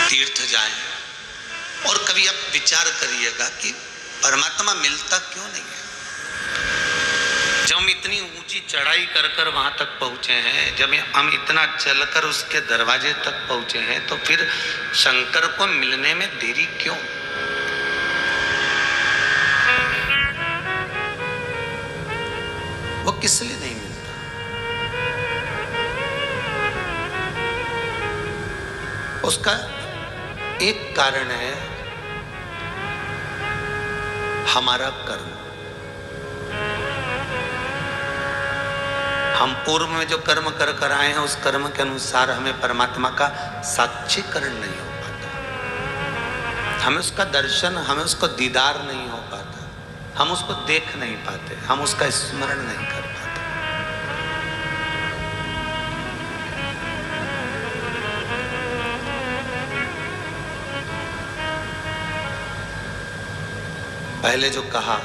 तीर्थ जाएं, और कभी आप विचार करिएगा कि परमात्मा मिलता क्यों नहीं है। जब हम इतनी ऊंची चढ़ाई कर कर वहां तक पहुंचे हैं, जब हम इतना चलकर उसके दरवाजे तक पहुंचे हैं, तो फिर शंकर को मिलने में देरी क्यों? वो किस लिए नहीं मिलता? उसका एक कारण है हमारा कर्म। हम पूर्व में जो कर्म कर कर आए हैं, उस कर्म के अनुसार हमें परमात्मा का साक्षीकरण नहीं हो पाता, हमें उसका दर्शन, हमें उसको दीदार नहीं हो पाता, हम उसको देख नहीं पाते, हम उसका स्मरण नहीं कर पाते। पहले जो कहा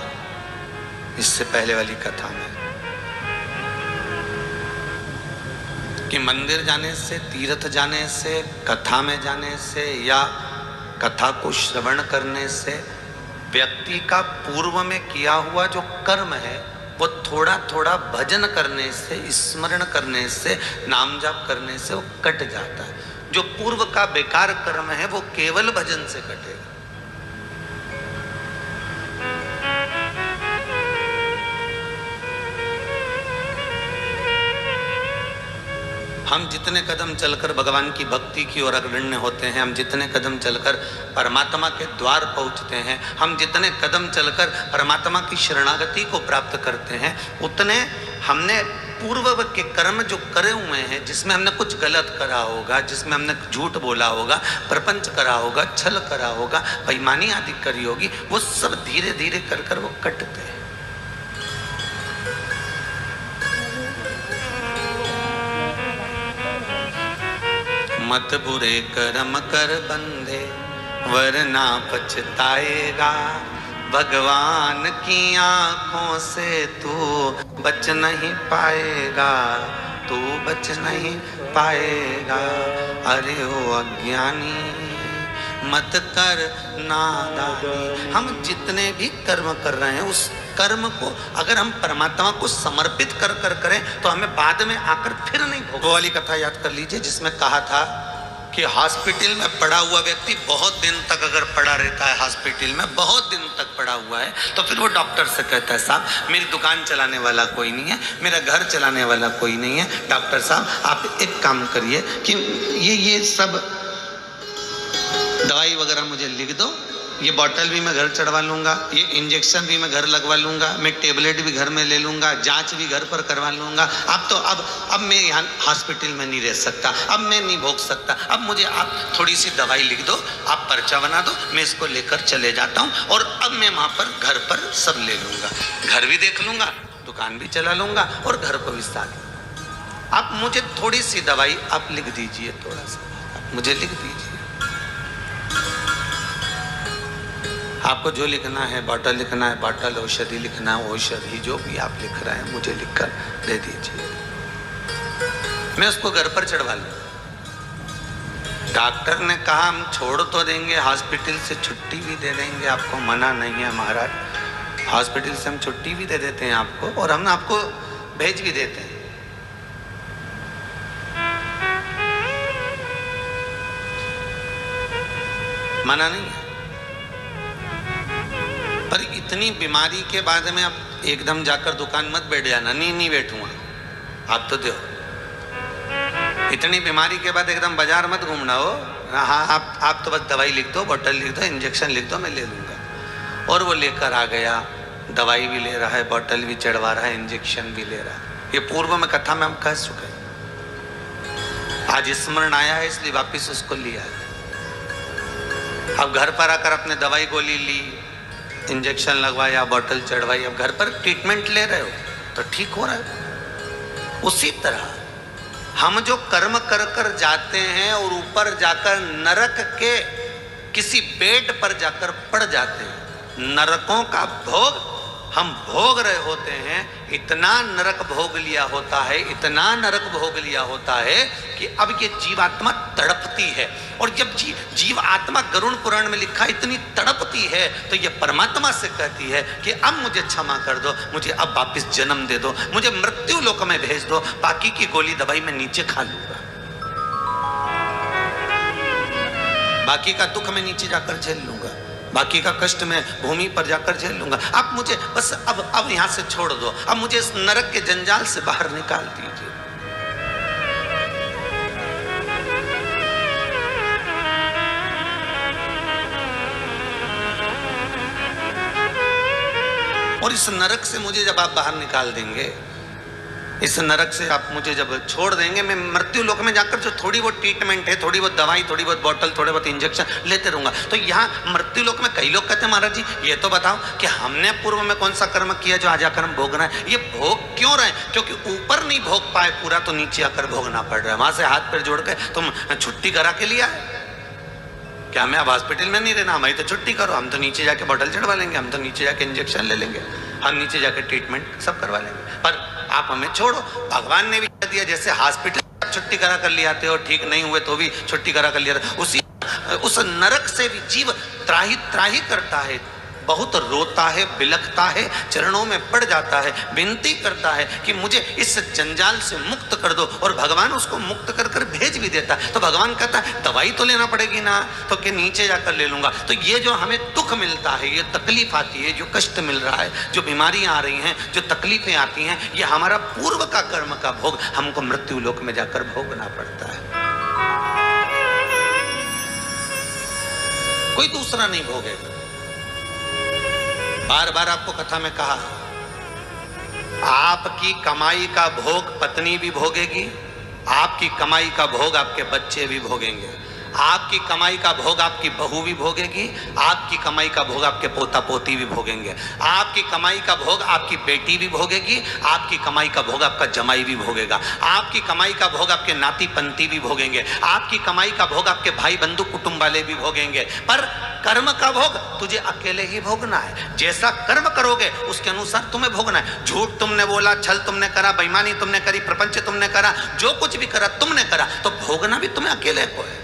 इससे पहले वाली कथा में कि मंदिर जाने से, तीर्थ जाने से, कथा में जाने से या कथा को श्रवण करने से व्यक्ति का पूर्व में किया हुआ जो कर्म है वो थोड़ा थोड़ा भजन करने से, स्मरण करने से, नाम जाप करने से वो कट जाता है। जो पूर्व का बेकार कर्म है वो केवल भजन से कटेगा। हम जितने कदम चलकर भगवान की भक्ति की ओर अग्रण्य होते हैं, हम जितने कदम चलकर परमात्मा के द्वार पहुंचते हैं, हम जितने कदम चलकर परमात्मा की शरणागति को प्राप्त करते हैं, उतने हमने पूर्व के कर्म जो करे हुए हैं, जिसमें हमने कुछ गलत करा होगा, जिसमें हमने झूठ बोला होगा, प्रपंच करा होगा, छल करा होगा, बेईमानी आदि करी होगी, वो सब धीरे धीरे कर कर वो कटते हैं। मत बुरे कर्म कर बंधे वरना पछताएगा, भगवान की आंखों से तू बच नहीं पाएगा, तू बच नहीं पाएगा। अरे ओ अज्ञानी मत कर नादानी। हम जितने भी कर्म कर रहे हैं उस कर्म को अगर हम परमात्मा को समर्पित कर कर करें तो हमें बाद में आकर फिर नहीं भोग। वो वाली कथा याद कर लीजिए जिसमें कहा था कि हॉस्पिटल में पड़ा हुआ व्यक्ति बहुत दिन तक अगर पड़ा रहता है, हॉस्पिटल में बहुत दिन तक पड़ा हुआ है, तो फिर वो डॉक्टर से कहता है साहब मेरी दुकान चलाने वाला कोई नहीं है, मेरा घर चलाने वाला कोई नहीं है, डॉक्टर साहब आप एक काम करिए कि ये सब दवाई वगैरह मुझे लिख दो, ये बॉटल भी मैं घर चढ़वा लूँगा, ये इंजेक्शन भी मैं घर लगवा लूँगा, मैं टेबलेट भी घर में ले लूँगा, जांच भी घर पर करवा लूँगा। अब तो अब मैं यहाँ हॉस्पिटल में नहीं रह सकता, अब मैं नहीं भोग सकता, अब मुझे आप थोड़ी सी दवाई लिख दो, आप पर्चा बना दो, मैं इसको लेकर चले जाता हूँ और अब मैं वहाँ पर घर पर सब ले लूँगा, घर भी देख लूँगा, दुकान भी चला लूँगा और घर को भी साथ। आप मुझे थोड़ी सी दवाई आप लिख दीजिए, थोड़ा सा आप मुझे लिख दीजिए, आपको जो लिखना है, बॉटल लिखना है बॉटल, औषधि लिखना है औषधि, जो भी आप लिख रहे हैं मुझे लिखकर दे दीजिए, मैं उसको घर पर चढ़वा लूँ। डॉक्टर ने कहा हम छोड़ तो देंगे, हॉस्पिटल से छुट्टी भी दे देंगे, आपको मना नहीं है महाराज, हॉस्पिटल से हम छुट्टी भी दे देते हैं आपको और हम आपको भेज भी देते हैं। मना नहीं है, पर इतनी बीमारी के बाद में आप एकदम जाकर दुकान मत बैठ जाना, नहीं बैठूंगा, आप तो दो। इतनी बीमारी के बाद एकदम बाजार मत घूमना हो, हाँ आप तो बस दवाई लिख दो, बोतल लिख दो, इंजेक्शन लिख दो, मैं ले लूँगा। और वो लेकर आ गया, दवाई भी ले रहा है, बोतल भी चढ़वा रहा है, इंजेक्शन भी ले रहा है। ये पूर्व में कथा में हम कह चुके हैं, आज स्मरण आया है इसलिए वापिस उसको लिया है। अब घर पर आकर अपने दवाई गोली ली, इंजेक्शन लगवाया, बोतल चढ़वाई, अब घर पर ट्रीटमेंट ले रहे हो तो ठीक हो रहा है। उसी तरह हम जो कर्म कर कर जाते हैं और ऊपर जाकर नरक के किसी बेड पर जाकर पड़ जाते हैं, नरकों का भोग हम भोग रहे होते हैं, इतना नरक भोग लिया होता है, इतना नरक भोग लिया होता है कि अब ये जीवात्मा तड़पती है। और जब जीव आत्मा गरुड़ पुराण में लिखा इतनी तड़पती है तो ये परमात्मा से कहती है कि अब मुझे क्षमा कर दो, मुझे अब वापस जन्म दे दो, मुझे मृत्यु लोक में भेज दो, बाकी की गोली दवाई मैं नीचे खा लूंगा, बाकी का दुख मैं नीचे जाकर झेल लूंगा, बाकी का कष्ट मैं भूमि पर जाकर झेल लूंगा, अब मुझे बस अब यहां से छोड़ दो, अब मुझे इस नरक के जंजाल से बाहर निकाल दीजिए। और इस नरक से मुझे जब आप बाहर निकाल देंगे, इस नरक से आप मुझे जब छोड़ देंगे, मैं मृत्यु लोक में जाकर जो थोड़ी बहुत ट्रीटमेंट है, थोड़ी बहुत दवाई, थोड़ी बहुत बोतल, थोड़े बहुत इंजेक्शन लेते रहूंगा। तो यहाँ मृत्यु लोक में कई लोग कहते हैं महाराज जी ये तो बताओ कि हमने पूर्व में कौन सा कर्म किया जो आज आकर हम भोगना है। ये भोग क्यों रहे? क्योंकि ऊपर नहीं भोग पाए पूरा तो नीचे आकर भोगना पड़ रहा है। वहां से हाथ पैर जोड़ के तुम छुट्टी करा के लिया है क्या? मैं अब हॉस्पिटल में नहीं रहना, हमारी तो छुट्टी करो, हम तो नीचे जाके बोतल चढ़वा लेंगे, हम तो नीचे जाके इंजेक्शन ले लेंगे, हम नीचे जाके ट्रीटमेंट सब करवा लेंगे। पर आप हमें छोड़ो। भगवान ने भी कह दिया जैसे हॉस्पिटल छुट्टी करा कर ले आते हो, ठीक नहीं हुए तो भी छुट्टी करा कर लिया, उस नरक से भी जीव त्राही त्राही करता है, बहुत रोता है, बिलखता है, चरणों में पड़ जाता है, विनती करता है कि मुझे इस जंजाल से मुक्त कर दो, और भगवान उसको मुक्त कर कर भेज भी देता है। तो भगवान कहता है दवाई तो लेना पड़ेगी ना, तो कि नीचे जाकर ले लूंगा। तो ये जो हमें दुख मिलता है, ये तकलीफ आती है, जो कष्ट मिल रहा है, जो बीमारियां आ रही हैं, जो तकलीफें आती हैं, ये हमारा पूर्व का कर्म का भोग हमको मृत्यु लोक में जाकर भोगना पड़ता है। कोई दूसरा नहीं भोगेगा। बार बार आपको कथा में कहा, आपकी कमाई का भोग पत्नी भी भोगेगी, आपकी कमाई का भोग आपके बच्चे भी भोगेंगे, आपकी कमाई का भोग आपकी बहू भी भोगेगी, आपकी कमाई का भोग आपके पोता पोती भी भोगेंगे, आपकी कमाई का भोग आपकी बेटी भी भोगेगी, आपकी कमाई का भोग आपका जमाई भी भोगेगा, आपकी कमाई का भोग आपके नाती पंती भी भोगेंगे, आपकी कमाई का भोग आपके भाई बंधु कुटुंब वाले भी भोगेंगे। पर कर्म का भोग तुझे अकेले ही भोगना है। जैसा कर्म करोगे उसके अनुसार तुम्हें भोगना है। झूठ तुमने बोला, छल तुमने करा, बेईमानी तुमने करी, प्रपंच तुमने करा, जो कुछ भी करा तुमने करा, तो भोगना भी तुम्हें अकेले को है।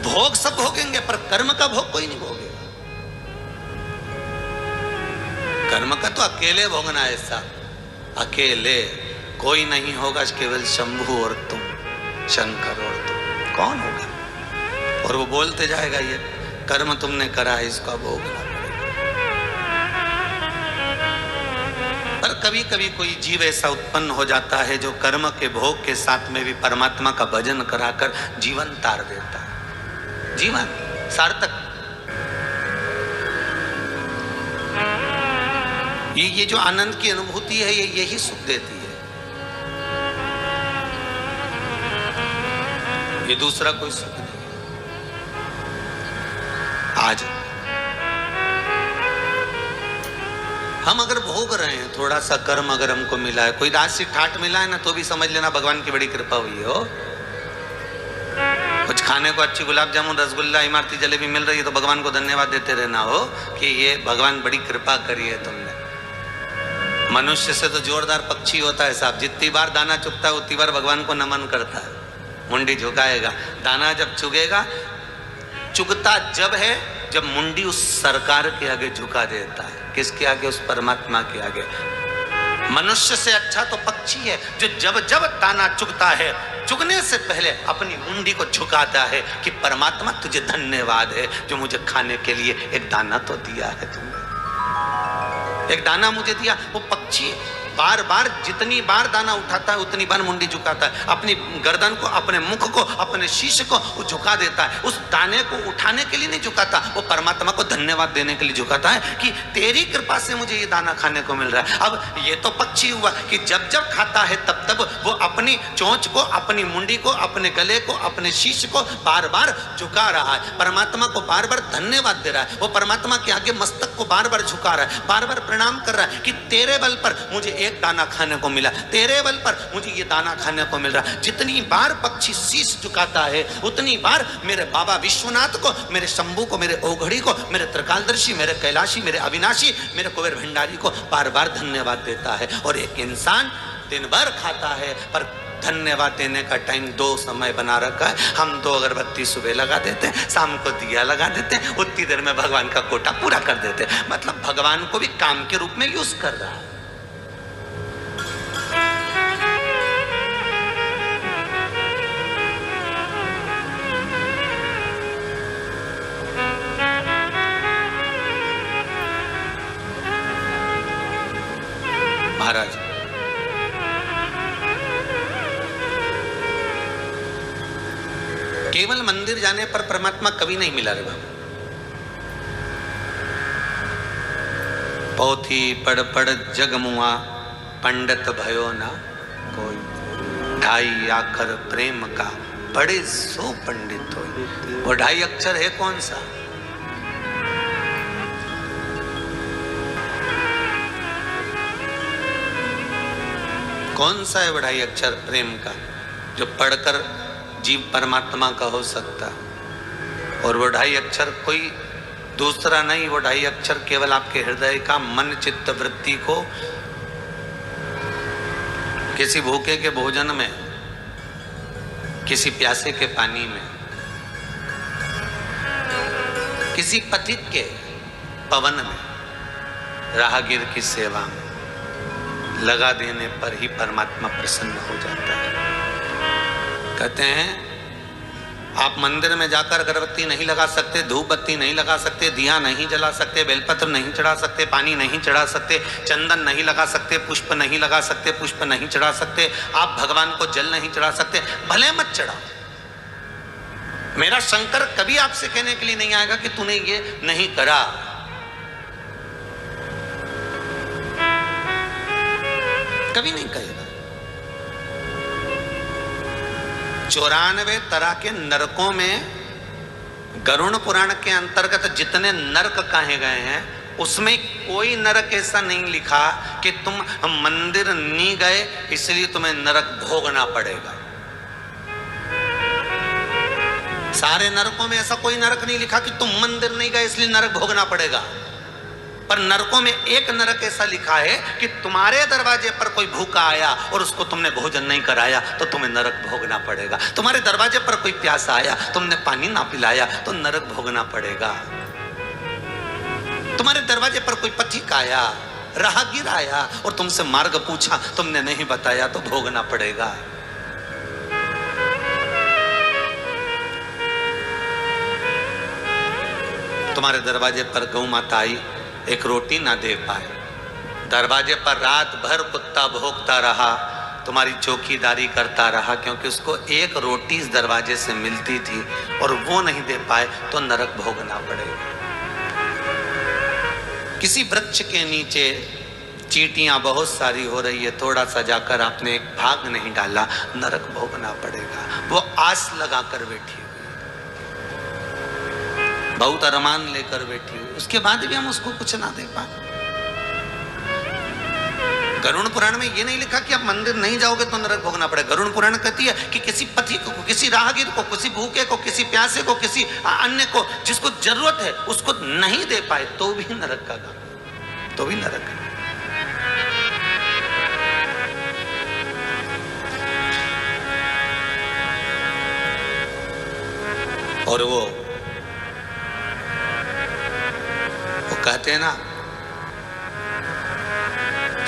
भोग सब भोगेंगे पर कर्म का भोग कोई नहीं भोगेगा। कर्म का तो अकेले भोगना है साहब, अकेले। कोई नहीं होगा, केवल शंभु और तुम, शंकर और तुम। कौन होगा? और वो बोलते जाएगा ये कर्म तुमने करा है, इसका भोगना पड़ेगा। पर कभी कभी कोई जीव ऐसा उत्पन्न हो जाता है जो कर्म के भोग के साथ में भी परमात्मा का भजन कराकर जीवन तार देता है, जीवन सार्थक। ये जो आनंद की अनुभूति है, ये यही सुख देती है, ये दूसरा कोई सुख नहीं। आज हम अगर भोग रहे हैं, थोड़ा सा कर्म अगर हमको मिला है, कोई राशि ठाट मिला है ना, तो भी समझ लेना भगवान की बड़ी कृपा हुई हो। कुछ खाने को अच्छी गुलाब जामुन, रसगुल्ला, इमारती जलेबी मिल रही है तो भगवान को धन्यवाद देते रहना हो कि ये भगवान बड़ी कृपा करी है तुमने। मनुष्य से तो जोरदार पक्षी होता है साहब, जितनी बार दाना चुगता है उतनी बार भगवान को नमन करता है, मुंडी झुकाएगा। दाना जब चुगेगा, चुगता जब है जब मुंडी उस सरकार के आगे झुका देता है। किसके आगे? उस परमात्मा के आगे। मनुष्य से अच्छा तो पक्षी है जो जब जब दाना चुगता है, चुगने से पहले अपनी मुंडी को झुकाता है कि परमात्मा तुझे धन्यवाद है जो मुझे खाने के लिए एक दाना तो दिया है तुमने, एक दाना मुझे दिया। वो पक्षी बार बार जितनी बार दाना उठाता है उतनी बार मुंडी झुकाता है, अपनी गर्दन को, अपने मुख को, अपने शीश को वो झुका देता है। उस दाने को उठाने के लिए नहीं झुकाता, वो परमात्मा को धन्यवाद देने के लिए झुकाता है कि तेरी कृपा से मुझे ये दाना खाने को मिल रहा है। अब ये तो पक्षी हुआ कि जब जब खाता है तब तब वो अपनी चोंच को, अपनी मुंडी को, अपने गले को, अपने शीश को बार बार झुका रहा है, परमात्मा को बार बार धन्यवाद दे रहा है। वो परमात्मा के आगे मस्तक को बार बार झुका रहा है, बार बार प्रणाम कर रहा है कि तेरे बल पर मुझे एक दाना खाने को मिला, तेरे बल पर मुझे ये दाना खाने को मिल रहा। जितनी बार पक्षी शीश झुकाता है उतनी बार मेरे बाबा विश्वनाथ को, मेरे शंभू को, मेरे ओघड़ी को, मेरे त्रिकालदर्शी, मेरे कैलाशी, मेरे अविनाशी, मेरे कुबेर भंडारी को बार बार धन्यवाद देता है। और एक इंसान दिन भर खाता है पर धन्यवाद देने का टाइम 2 समय बना रखा है। हम 2 अगरबत्ती सुबह लगा देते हैं, शाम को दिया लगा देते हैं, उतनी देर में भगवान का कोटा पूरा कर देते हैं। मतलब भगवान को भी काम के रूप में यूज कर रहा है। महाराज केवल मंदिर जाने पर परमात्मा कभी नहीं मिला रे बाबा। पोथी पढ़ पढ़ जगमुआ पंडित भयो ना कोई, ढाई आखर प्रेम का बड़े सो पंडित हो। वो 2.5 अक्षर है कौन सा? कौन सा है वो 2.5 अक्षर प्रेम का जो पढ़कर जीव परमात्मा का हो सकता? और वो 2.5 अक्षर कोई दूसरा नहीं, वो 2.5 अक्षर केवल आपके हृदय का मन चित्त वृत्ति को किसी भूखे के भोजन में, किसी प्यासे के पानी में, किसी पथिक के पवन में, राहगीर की सेवा में लगा देने पर ही परमात्मा प्रसन्न हो जाता है। कहते हैं आप मंदिर में जाकर अगरबत्ती नहीं लगा सकते, धूप बत्ती नहीं लगा सकते, दिया नहीं जला सकते, बेलपत्र नहीं चढ़ा सकते, पानी नहीं चढ़ा सकते, चंदन नहीं लगा सकते, पुष्प नहीं लगा सकते, पुष्प नहीं चढ़ा सकते, आप भगवान को जल नहीं चढ़ा सकते, भले मत चढ़ाओ। मेरा शंकर कभी आपसे कहने के लिए नहीं आएगा कि तूने ये नहीं करा। कभी नहीं कहेगा। 94 तरह के नरकों में गरुड़ पुराण के अंतर्गत जितने नरक कहे गए हैं उसमें कोई नरक ऐसा नहीं लिखा कि तुम मंदिर नहीं गए इसलिए तुम्हें नरक भोगना पड़ेगा। सारे नरकों में ऐसा कोई नरक नहीं लिखा कि तुम मंदिर नहीं गए इसलिए नरक भोगना पड़ेगा। पर नरकों में एक नरक ऐसा लिखा है कि तुम्हारे दरवाजे पर कोई भूखा आया और उसको तुमने भोजन नहीं कराया तो तुम्हें नरक भोगना पड़ेगा। तुम्हारे दरवाजे पर कोई प्यासा आया, तुमने पानी ना पिलाया तो नरक भोगना पड़ेगा। तुम्हारे दरवाजे पर कोई पथिक आया, राहगीर आया और तुमसे मार्ग पूछा, तुमने नहीं बताया तो भोगना पड़ेगा। तुम्हारे दरवाजे पर गौ माता आई, एक रोटी ना दे पाए, दरवाजे पर रात भर कुत्ता भौंकता रहा, तुम्हारी चौकीदारी करता रहा क्योंकि उसको एक रोटी इस दरवाजे से मिलती थी और वो नहीं दे पाए तो नरक भोगना पड़ेगा। किसी वृक्ष के नीचे चींटियां बहुत सारी हो रही है, थोड़ा सा जाकर आपने एक भाग नहीं डाला, नरक भोगना पड़ेगा। वो आस लगाकर बैठी हुई, बहुत अरमान लेकर बैठी हुई, उसके बाद भी हम उसको कुछ ना दे पाए। गरुड़ पुराण में ये नहीं लिखा कि आप मंदिर नहीं जाओगे तो नरक भोगना पड़ेगा। गरुड़ पुराण कहती है कि किसी पथिक को, किसी राहगीर को, किसी भूखे को, किसी प्यासे को, किसी अन्य को जिसको जरूरत है उसको नहीं दे पाए तो भी नरक का काम, तो भी नरक है। और वो कहते हैं ना,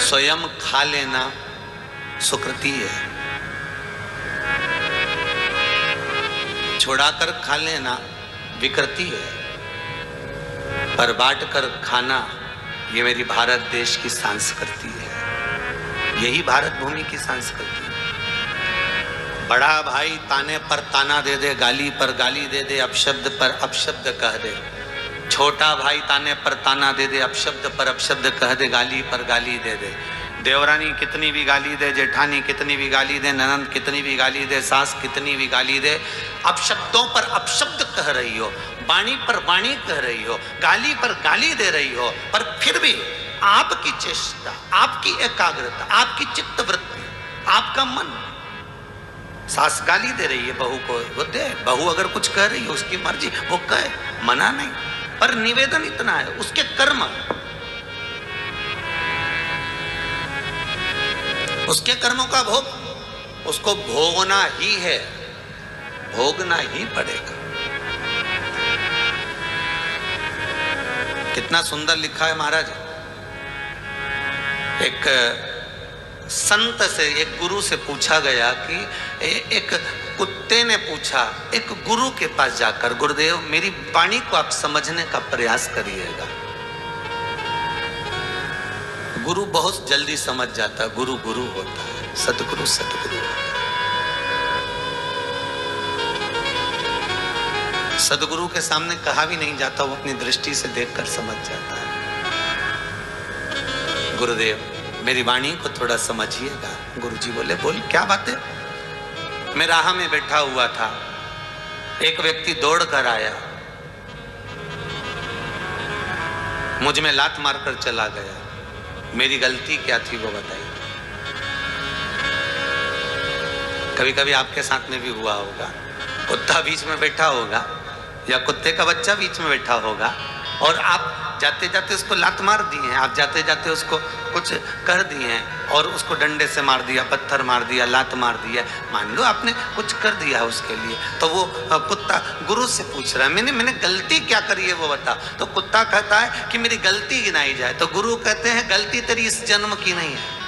स्वयं खा लेना सुकृति है, छुड़ाकर खा लेना विकृति है, पर बांट कर खाना ये मेरी भारत देश की संस्कृति है। यही भारत भूमि की संस्कृति है। बड़ा भाई ताने पर ताना दे दे, गाली पर गाली दे दे, अपशब्द पर अपशब्द कह दे। छोटा भाई ताने पर ताना दे दे, अपशब्द पर अपशब्द कह दे, गाली पर गाली दे दे। देवरानी कितनी भी गाली दे, जेठानी कितनी भी गाली दे, ननंद कितनी भी गाली दे, सास कितनी भी गाली दे, अपशब्दों पर अपशब्द कह रही हो, वाणी पर वाणी कह रही हो, गाली पर गाली दे रही हो, पर फिर भी आपकी चेष्टा, आपकी एकाग्रता, आपकी चित्त वृत्ति, आपका मन। सास गाली दे रही है बहू को, वो दे, बहू अगर कुछ कह रही है उसकी मर्जी, वो कहे, मना नहीं, पर निवेदन इतना है, उसके कर्म, उसके कर्मों का भोग उसको भोगना ही है, भोगना ही पड़ेगा। कितना सुंदर लिखा है महाराज। एक संत से, एक गुरु से पूछा गया कि एक कुत्ते ने पूछा एक गुरु के पास जाकर, गुरुदेव मेरी वाणी को आप समझने का प्रयास करिएगा। गुरु बहुत जल्दी समझ जाता है, गुरु गुरु होता है, सतगुरु सतगुरु होता है। सतगुरु के सामने कहा भी नहीं जाता, वो अपनी दृष्टि से देखकर समझ जाता है। गुरुदेव मेरी वाणी को थोड़ा समझिएगा। गुरुजी बोले, बोल क्या बात है? मैं राह में बैठा हुआ था, एक व्यक्ति दौड़ कर आया, मुझ में लात मारकर चला गया, मेरी गलती क्या थी वो बताइए। कभी कभी आपके साथ में भी हुआ होगा, कुत्ता बीच में बैठा होगा या कुत्ते का बच्चा बीच में बैठा होगा और आप जाते जाते उसको लात मार दिए हैं, आप जाते जाते उसको कुछ कर दिए हैं और उसको डंडे से मार दिया, पत्थर मार दिया, लात मार दिया, मान लो आपने कुछ कर दिया उसके लिए, तो वो कुत्ता गुरु से पूछ रहा है मैंने गलती क्या करी है वो बता। तो कुत्ता कहता है कि मेरी गलती गिनाई जाए, तो गुरु कहते हैं गलती तेरी इस जन्म की नहीं है।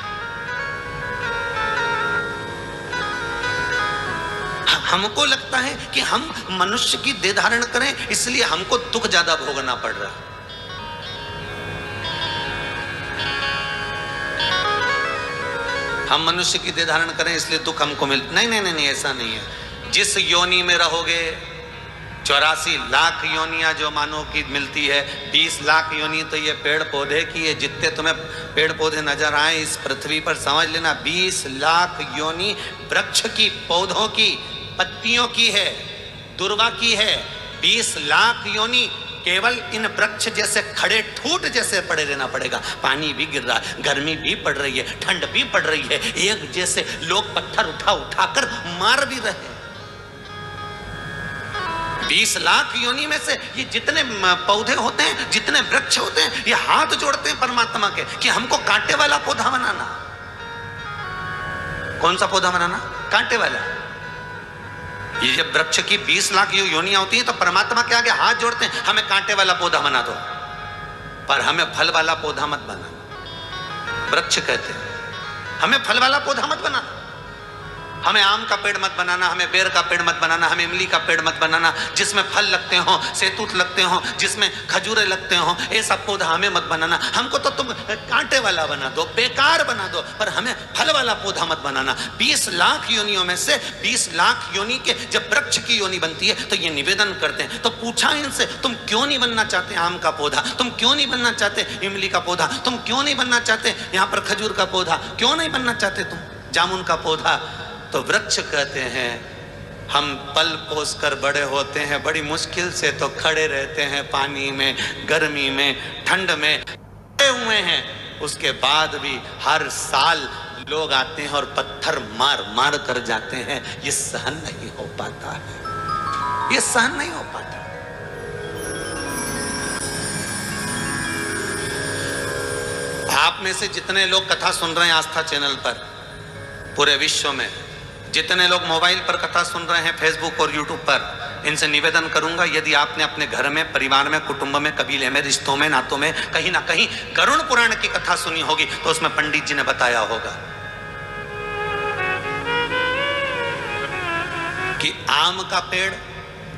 हमको लगता है कि हम मनुष्य की देह धारण करें इसलिए हमको दुख ज्यादा भोगना पड़ रहा है। हम मनुष्य की देह धारण करें इसलिए दुख हमको मिल, नहीं नहीं नहीं, ऐसा नहीं है। जिस योनि में रहोगे, 84 लाख योनियां जो मानव की मिलती है, 20 लाख योनि तो ये पेड़ पौधे की है। जितने तुम्हें पेड़ पौधे नजर आए इस पृथ्वी पर, समझ लेना 20 लाख योनि वृक्ष की, पौधों की, पत्तियों की है, दुर्वा की है। 20 लाख योनि केवल इन वृक्ष जैसे खड़े ठूट जैसे पड़े रहना पड़ेगा। पानी भी गिर रहा है, गर्मी भी पड़ रही है, ठंड भी पड़ रही है, एक जैसे लोग पत्थर उठा उठाकर मार भी रहे। 20 लाख योनि में से ये जितने पौधे होते हैं, जितने वृक्ष होते हैं, ये हाथ जोड़ते हैं परमात्मा के कि हमको कांटे वाला पौधा बनाना। कौन सा पौधा बनाना? कांटे वाला। ये जब वृक्ष की 20 लाख योनियां होती हैं तो परमात्मा के आगे हाथ जोड़ते हैं, हमें कांटे वाला पौधा बना दो, पर हमें फल वाला पौधा मत बनाना। वृक्ष कहते हैं हमें फल वाला पौधा मत बनाना, हमें आम का पेड़ मत बनाना, हमें बेर का पेड़ मत बनाना, हमें इमली का पेड़ मत बनाना, जिसमें फल लगते हो, सेतूत लगते हो, जिसमें खजूरे लगते हो, ऐसा पौधा हमें मत बनाना। हमको तो तुम कांटे वाला बना दो, बेकार बना दो, पर हमें फल वाला पौधा मत बनाना। 20 लाख योनियों में से 20 लाख योनि के जब वृक्ष की योनि बनती है तो ये निवेदन करते हैं। तो पूछा इनसे, तुम क्यों नहीं बनना चाहते आम का पौधा? तुम क्यों नहीं बनना चाहते इमली का पौधा? तुम क्यों नहीं बनना चाहते यहाँ पर खजूर का पौधा? क्यों नहीं बनना चाहते तुम जामुन का पौधा? तो वृक्ष कहते हैं हम पल पोस कर बड़े होते हैं, बड़ी मुश्किल से तो खड़े रहते हैं, पानी में, गर्मी में, ठंड में खड़े हुए हैं, उसके बाद भी हर साल लोग आते हैं और पत्थर मार मार कर जाते हैं। ये सहन नहीं हो पाता है, ये सहन नहीं हो पाता। आप में से जितने लोग कथा सुन रहे हैं आस्था चैनल पर, पूरे विश्व में जितने लोग मोबाइल पर कथा सुन रहे हैं, फेसबुक और यूट्यूब पर, इनसे निवेदन करूंगा, यदि आपने अपने घर में, परिवार में, कुटुंब में, कबीले में, रिश्तों में, नातों में कहीं ना कहीं गरुड़ पुराण की कथा सुनी होगी तो उसमें पंडित जी ने बताया होगा कि आम का पेड़,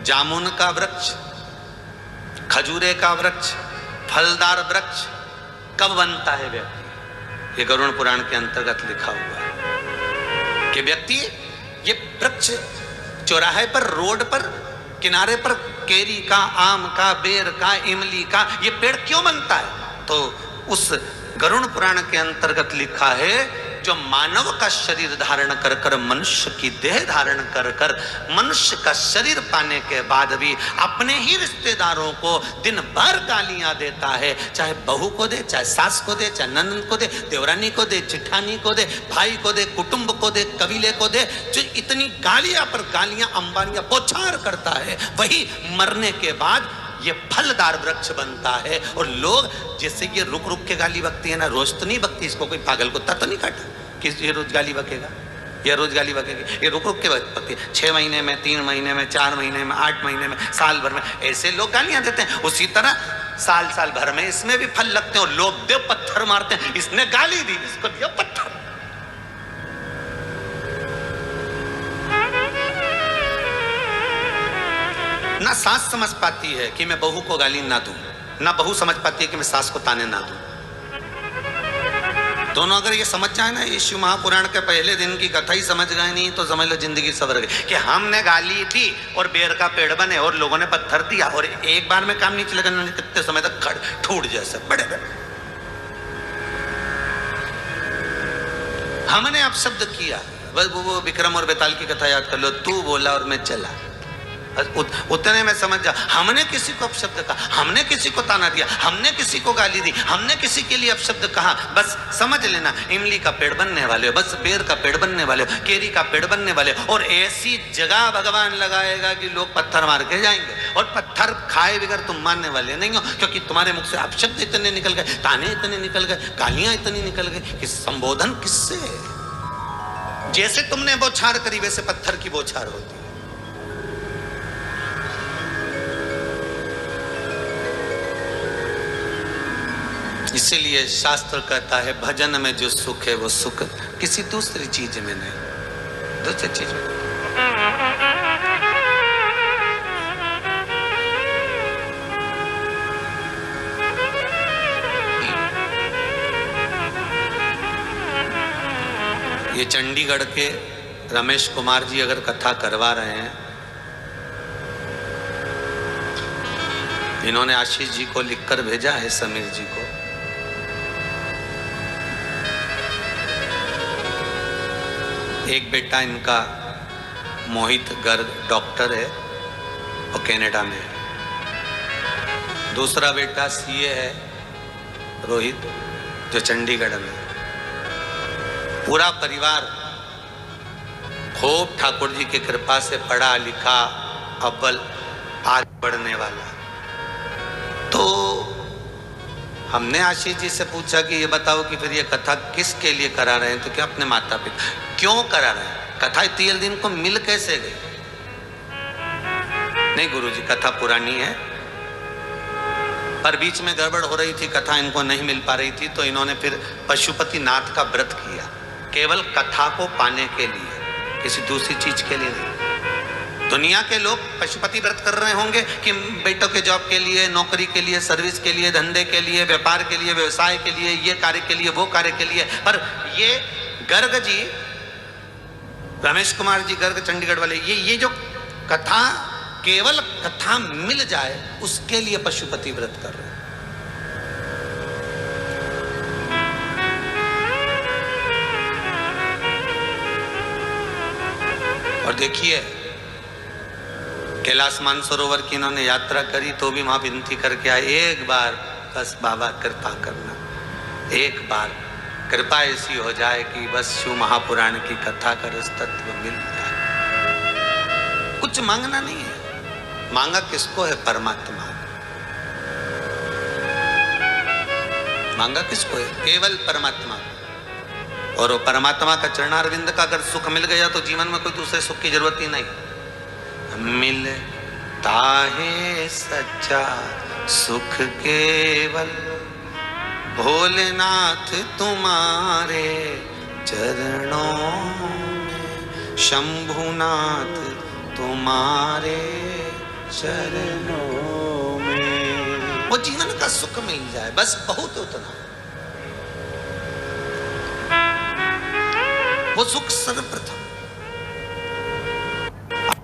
जामुन का वृक्ष, खजूरे का वृक्ष, फलदार वृक्ष कब बनता है व्यक्ति? ये गरुड़ पुराण के अंतर्गत लिखा हुआ है कि व्यक्ति ये वृक्ष चौराहे पर, रोड पर, किनारे पर केरी का, आम का, बेर का, इमली का ये पेड़ क्यों बनता है? तो उस गरुड़ पुराण के अंतर्गत लिखा है जो मानव का शरीर धारण कर कर, मनुष्य की देह धारण कर कर, मनुष्य का शरीर पाने के बाद भी अपने ही रिश्तेदारों को दिन भर गालियां देता है, चाहे बहू को दे, चाहे सास को दे, चाहे ननद को दे, देवरानी को दे, जिठानी को दे, भाई को दे, कुटुंब को दे, कबीले को दे, जो इतनी गालियां पर गालियां अंबानियां बौछार करता है, वही मरने के बाद ये फलदार वृक्ष बनता है। और लोग जैसे ये रुक रुक के गाली बकती है ना, रोज तो नहीं बकती, इसको कोई पागल कुत्ता तो नहीं काटा कि ये रोज गाली बकेगा, ये रोज गाली बकेगी, ये रुक रुक के बकती है। 6 महीने में, 3 महीने में, 4 महीने में, 8 महीने में, साल भर में, ऐसे लोग गालियां देते हैं। उसी तरह साल साल भर में इसमें भी फल लगते हैं और लोग दे पत्थर मारते हैं, इसने गाली दी, इसको दिया पत्थर। ना सास समझ पाती है कि मैं बहू को गाली ना दूं, ना बहू समझ पाती है कि मैं सास को ताने ना दूं। दोनों अगर ये समझ जाए ना, यीशु महापुराण के पहले दिन की कथा ही समझ गए नहीं तो समझ लो जिंदगी सवर गई। कि हमने गाली दी और बेर का पेड़ बने और लोगों ने पत्थर दिया और एक बार में काम नहीं चलेगा, कितने समय तक खड़ ठूट जैसे बड़े बड़े। हमने अपशब्द किया, बस वो विक्रम और बेताल की कथा याद कर लो, तू बोला और मैं चला, उतने में समझ जा। हमने किसी को अपशब्द कहा, हमने किसी को ताना दिया, हमने किसी को गाली दी, हमने किसी के लिए अपशब्द कहा, बस समझ लेना इमली का पेड़ बनने वाले हो, बस बेर का पेड़ बनने वाले हो, केरी का पेड़ बनने वाले हो। और ऐसी जगह भगवान लगाएगा कि लोग पत्थर मार के जाएंगे और पत्थर खाए बगैर तुम मानने वाले नहीं हो, क्योंकि तुम्हारे मुख से अपशब्द इतने निकल गए, ताने इतने निकल गए, गालियां इतनी निकल गई कि संबोधन किससे? जैसे तुमने बौछार करी वैसे पत्थर की बौछार होती। इसीलिए शास्त्र कहता है भजन में जो सुख है वो सुख किसी दूसरी चीज में नहीं, दूसरी चीज में। ये चंडीगढ़ के रमेश कुमार जी अगर कथा करवा रहे हैं, इन्होंने आशीष जी को लिखकर भेजा है, समीर जी को। एक बेटा इनका मोहित गर्ग डॉक्टर है और कनाडा में है, दूसरा बेटा सीए है रोहित जो चंडीगढ़ में। पूरा परिवार खूब ठाकुर जी की कृपा से पढ़ा लिखा, अव्वल आगे बढ़ने वाला। तो हमने आशीष जी से पूछा कि ये बताओ कि फिर ये कथा किसके लिए करा रहे हैं, तो क्या अपने माता पिता क्यों करा रहे हैं? कथा 3 दिन को मिल कैसे गई? नहीं गुरुजी कथा पुरानी है पर बीच में गड़बड़ हो रही थी, कथा इनको नहीं मिल पा रही थी, तो इन्होंने फिर पशुपति नाथ का व्रत किया, केवल कथा को पाने के लिए, किसी दूसरी चीज के लिए नहीं। दुनिया के लोग पशुपति व्रत कर रहे होंगे कि बेटों के जॉब के लिए, नौकरी के लिए, सर्विस के लिए, धंधे के लिए, व्यापार के लिए, व्यवसाय के लिए, ये कार्य के लिए, वो कार्य के लिए। पर ये गर्ग जी, रमेश कुमार जी गर्ग चंडीगढ़ वाले, ये जो कथा केवल कथा मिल जाए उसके लिए पशुपति व्रत कर रहे हैं। और देखिए कैलाश मानसरोवर की इन्होंने यात्रा करी तो भी वहां विनती करके आए, एक बार बस बाबा कृपा करना, एक बार कृपा ऐसी हो जाए कि बस शिव महापुराण की कथा का रस तत्व मिल जाए। कुछ मांगना नहीं है, मांगा किसको है? परमात्मा। मांगा किसको है? केवल परमात्मा। और वो परमात्मा का चरणारविंद का अगर सुख मिल गया तो जीवन में कोई दूसरे सुख की जरूरत ही नहीं। मिलता है सच्चा सुख केवल भोलेनाथ तुम्हारे चरणों में, शंभुनाथ तुम्हारे चरणों में। वो जीवन का सुख मिल जाए बस, बहुत उतना। वो सुख सर्वप्रथम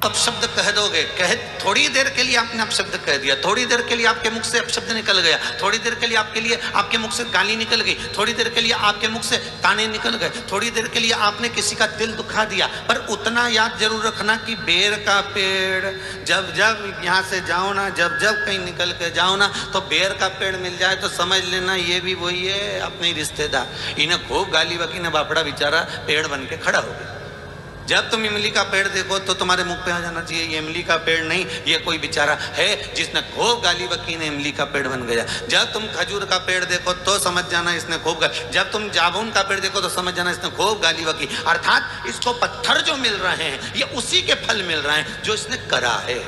अपशब्द कह दोगे, कह थोड़ी देर के लिए आपने अपशब्द कह दिया, थोड़ी देर के लिए आपके मुख से अपशब्द निकल गया, थोड़ी देर के लिए आपके मुख से गाली निकल गई, थोड़ी देर के लिए आपके मुख से ताने निकल गए, थोड़ी देर के लिए आपने किसी का दिल दुखा दिया। पर उतना याद जरूर रखना कि बेर का पेड़ जब जब यहाँ से जाओ ना, जब जब कहीं निकल के जाओ ना, तो बेर का पेड़ मिल जाए तो समझ लेना ये भी वही है, अपने रिश्तेदार। इन्हें खूब गाली बकी ने बापड़ा बेचारा पेड़ बन के खड़ा हो गया। जब तुम इमली का पेड़ देखो तो तुम्हारे मुख पे आ जाना चाहिए ये इमली का पेड़ नहीं, ये कोई बेचारा है जिसने खूब गाली बकी ने इमली का पेड़ बन गया। जब तुम खजूर का पेड़ देखो तो समझ जाना इसने खूब जब तुम जामुन का पेड़ देखो तो समझ जाना इसने खूब गाली बकी। अर्थात इसको पत्थर जो मिल रहे हैं ये उसी के फल मिल रहे हैं जो इसने करा है।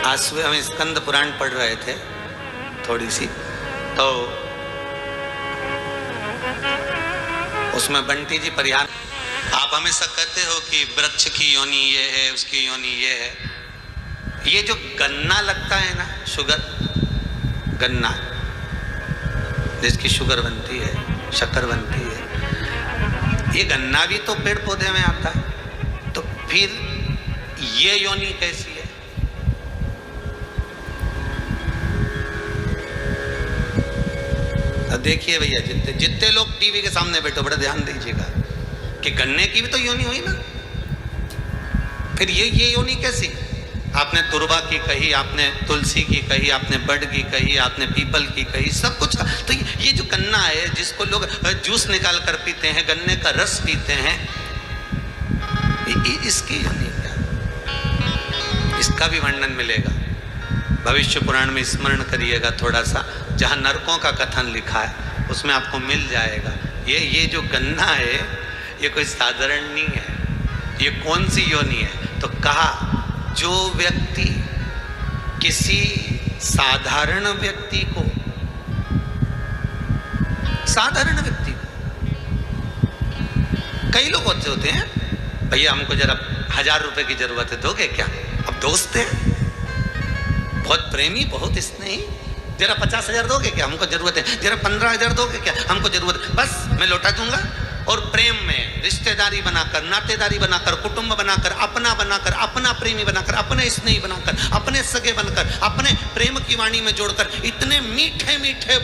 आज सुबह हम स्कंद पुराण पढ़ रहे थे थोड़ी सी, तो उसमें बंटी जी परिहार, आप हमेशा कहते हो कि वृक्ष की योनि ये है, उसकी योनि ये है। ये जो गन्ना लगता है ना, शुगर गन्ना जिसकी शुगर बनती है, शक्कर बनती है, ये गन्ना भी तो पेड़ पौधे में आता है। तो फिर ये योनि कैसी है? देखिए भैया, जितने लोग टीवी के सामने बैठो बड़ा ध्यान दीजिएगा कि गन्ने की भी तो योनि हुई ना। फिर ये योनि कैसी? आपने तुरबा की कही, आपने तुलसी की कही, आपने बड़ की कही, आपने पीपल की कही, सब कुछ का। तो ये जो गन्ना है जिसको लोग जूस निकाल कर पीते हैं, गन्ने का रस पीते हैं, इसकी योनि क्या? इसका भी वर्णन मिलेगा भविष्य पुराण में। स्मरण करिएगा थोड़ा सा, जहाँ नरकों का कथन लिखा है उसमें आपको मिल जाएगा। ये जो गन्ना है ये कोई साधारण नहीं है। ये कौन सी योनि है? तो कहा जो व्यक्ति किसी साधारण व्यक्ति को, साधारण व्यक्ति को, कई लोग होते हैं भैया हमको जरा 1000 रुपए की जरूरत है, दोगे क्या? अब दोस्त है, बहुत प्रेमी, बहुत स्नेही, जरा 50,000 दोगे क्या? हमको जरूरत है। जरा 15,000 दोगे क्या? हमको जरूरत है। बस मैं लौटा दूंगा। और प्रेम में रिश्तेदारी बनाकर, नातेदारी बनाकर, कुटुंब बनाकर, अपना प्रेमी बनाकर, अपने स्नेही बनाकर, अपने सगे बनकर, अपने प्रेम की वाणी में जोड़कर, इतने मीठे मीठे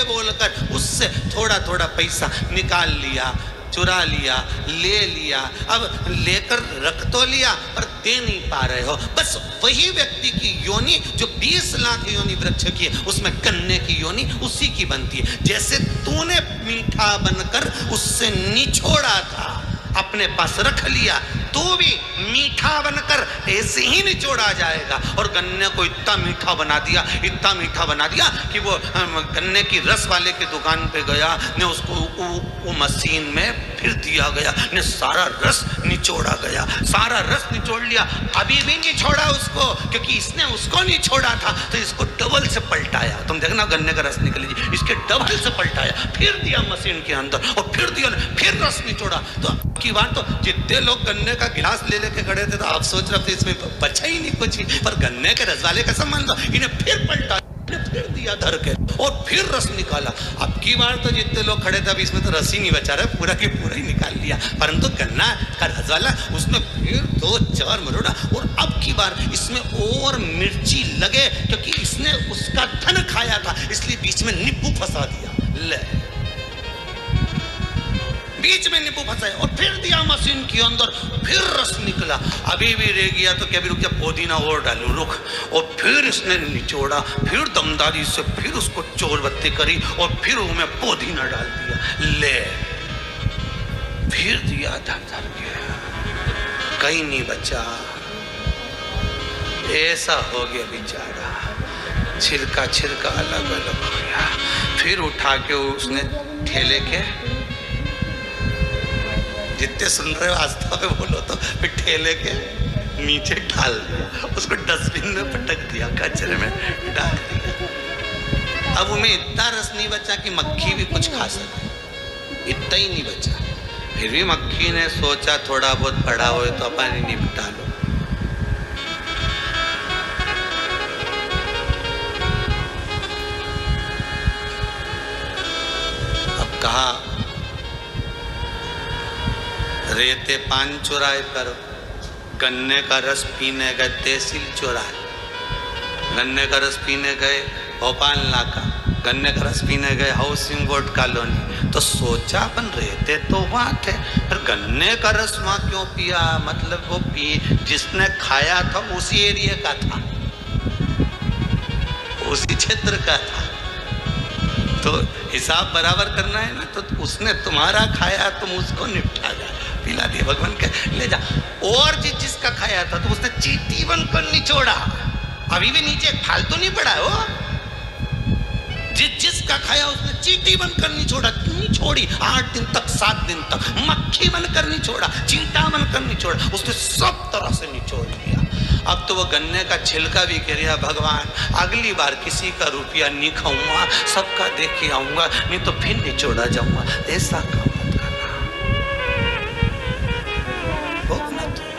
बोलकर उससे थोड़ा थोड़ा पैसा निकाल लिया, चुरा लिया, ले लिया। अब लेकर रख तो लिया पर दे नहीं पा रहे हो। बस वही व्यक्ति की योनि जो 20 लाख योनि वृक्ष की है, उसमें गन्ने की योनि उसी की बनती है। जैसे तूने मीठा बनकर उससे निचोड़ा था, अपने पास रख लिया, तो भी मीठा बनकर ऐसे ही निचोड़ा जाएगा। और गन्ने को इतना मीठा बना दिया कि वो गन्ने की रस वाले की दुकान पे गया ने उसको वो मशीन में फिर दिया गया ने सारा रस निचोड़ा गया, सारा रस निचोड़ लिया। अभी भी नहीं छोड़ा उसको, क्योंकि इसने उसको नहीं छोड़ा था तो इसको डबल से पलटाया। तुम देखना गन्ने का रस निकल लीजिए, इसके डबल से पलटाया, फिर दिया मशीन के अंदर और फिर दिया, फिर रस निचोड़ा। तो की बात, तो जितने लोग गन्ने का गिलास ले लेके खड़े थे तो आप सोच रहे थे इसमें बचा ही नहीं कुछ, पर गन्ने के रस वाले का संबंध, इन्हें फिर पलटा, फिर दिया धर के और फिर रस निकाला। अब की बार तो जितने लोग खड़े थे अब इसमें तो रस ही नहीं बचा रहा, पूरा की पूरा ही निकाल लिया। परंतु गन्ना का रस वाला उसमें फिर 2-4 मरोड़ा, और अब की बार इसमें और मिर्ची लगे, क्योंकि इसने उसका धन खाया था, इसलिए बीच में नींबू फंसा दिया। ले बीच में नींबू फंसाया और फिर दिया मशीन के अंदर, फिर रस निकला। अभी भी रह गया तो क्या भी रुक जा, पुदीना और डालू, रुक। और फिर इसने निचोड़ा, फिर दमदारी से फिर उसको चोर बत्ती करी और फिर उसमें पुदीना डाल दिया, ले फिर दिया धर के, कहीं नहीं बचा। ऐसा हो गया बेचारा, छिलका अलग अलग हो गया। फिर उठा के उसने ठेले के, जितने सुन रहे हो आस्था में बोलो, तो फिर ठेले के नीचे डाल दिया, उसको डस्टबिन में पटक दिया, कचरे में डाल दिया। अब उनमें इतना रस नहीं बचा कि मक्खी भी कुछ खा सके, इतना ही नहीं बचा। फिर भी मक्खी ने सोचा थोड़ा बहुत पड़ा हो तो अपन ही निपटा लो। अब कहा रेते पान चुराए पर गन्ने का रस पीने गए तहसील चौराहे। गन्ने का रस पीने गए भोपाल नाका, गन्ने का रस पीने गए हाउसिंग बोर्ड कॉलोनी। तो सोचा अपन रहते तो वहाँ थे, पर गन्ने का रस वहाँ क्यों पिया? मतलब वो जिसने खाया था उसी एरिया का था, उसी क्षेत्र का था। तो हिसाब बराबर करना है ना, तो उसने तुम्हारा खाया तुम उसको निपटा जा, पिला दिया भगवान के ले जा। और जिसका खाया था तो उसने चीटी बनकर निचोड़ा, अभी भी नीचे फालतू नहीं पड़ा है वो। जिसका खाया उसने चीटी बनकर नहीं छोड़ा, नहीं छोड़ी 8 दिन तक 7 दिन तक, मक्खी बनकर नहीं छोड़ा, चींटा बनकर नहीं छोड़ा, उसने सब तरह से निचोड़ लिया। अब तो वो गन्ने का छिलका भी कह रहा भगवान अगली बार किसी का रुपया नहीं खाऊंगा, सबका देख के आऊंगा, नहीं तो फिर निचोड़ा जाऊंगा। ऐसा काम मत करना, भोगना तो।